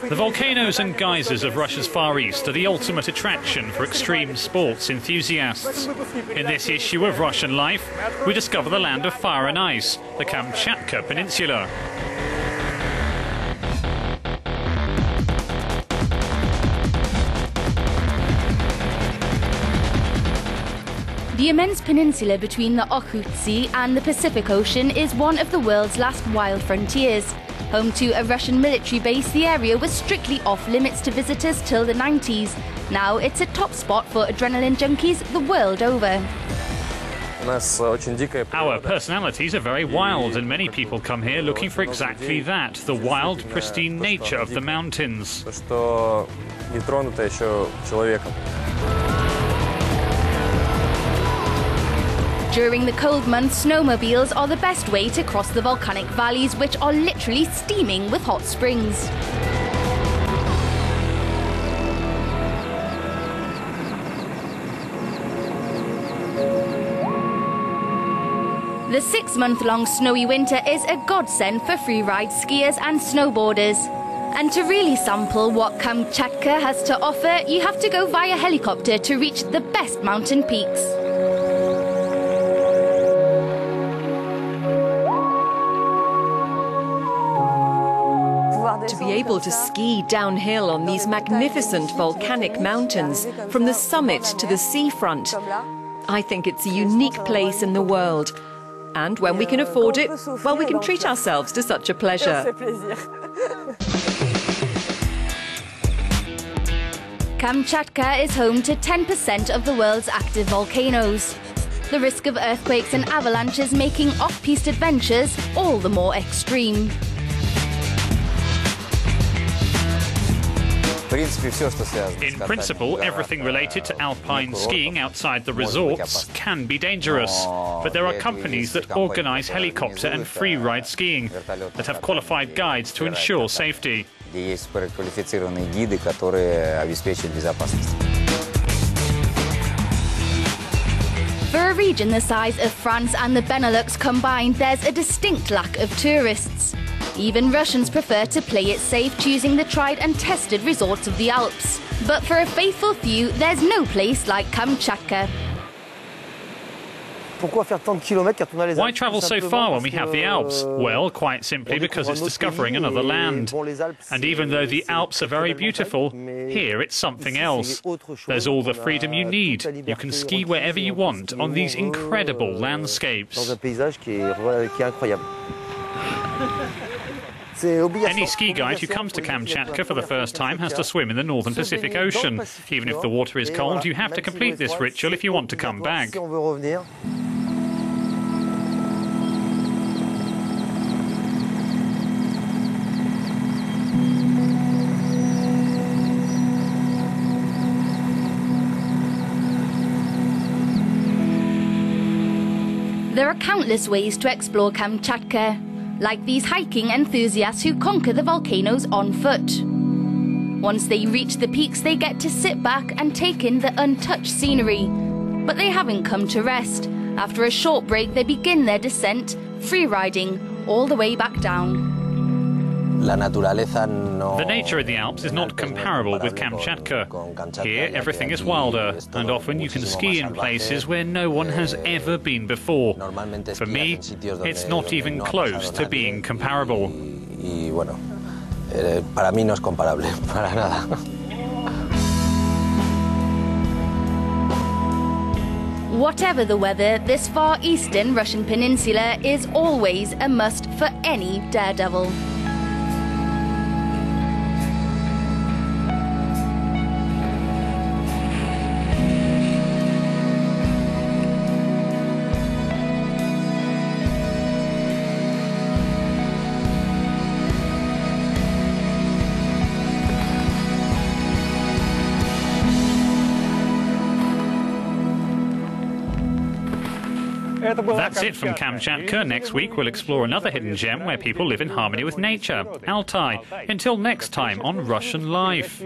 The volcanoes and geysers of Russia's Far East are the ultimate attraction for extreme sports enthusiasts. In this issue of Russian Life, we discover the land of fire and ice, the Kamchatka Peninsula. The immense peninsula between the Okhotsk Sea and the Pacific Ocean is one of the world's last wild frontiers. Home to a Russian military base, the area was strictly off-limits to visitors till the 90s. Now it's a top spot for adrenaline junkies the world over. Our personalities are very wild, and many people come here looking for exactly that, the wild, pristine nature of the mountains. During the cold months, snowmobiles are the best way to cross the volcanic valleys, which are literally steaming with hot springs. The 6-month-long snowy winter is a godsend for freeride skiers and snowboarders. And to really sample what Kamchatka has to offer, you have to go via helicopter to reach the best mountain peaks. To be able to ski downhill on these magnificent volcanic mountains, from the summit to the seafront, I think it's a unique place in the world. And when we can afford it, well, we can treat ourselves to such a pleasure. Kamchatka is home to 10% of the world's active volcanoes. The risk of earthquakes and avalanches making off-piste adventures all the more extreme. In principle, everything related to alpine skiing outside the resorts can be dangerous. But there are companies that organise helicopter and freeride skiing that have qualified guides to ensure safety. For a region the size of France and the Benelux combined, there's a distinct lack of tourists. Even Russians prefer to play it safe, choosing the tried and tested resorts of the Alps. But for a faithful few, there's no place like Kamchatka. Why travel so far when we have the Alps? Well, quite simply because it's discovering another land. And even though the Alps are very beautiful, here it's something else. There's all the freedom you need. You can ski wherever you want on these incredible landscapes. Any ski guide who comes to Kamchatka for the first time has to swim in the northern Pacific Ocean. Even if the water is cold, you have to complete this ritual if you want to come back. There are countless ways to explore Kamchatka, like these hiking enthusiasts who conquer the volcanoes on foot. Once they reach the peaks, they get to sit back and take in the untouched scenery. But they haven't come to rest. After a short break, they begin their descent, freeriding, all the way back down. The nature of the Alps is not comparable with Kamchatka. Here, everything is wilder, and often you can ski in places where no one has ever been before. For me, it's not even close to being comparable. Whatever the weather, this far eastern Russian peninsula is always a must for any daredevil. That's it from Kamchatka. Next week we'll explore another hidden gem where people live in harmony with nature, Altai. Until next time on Russian Life.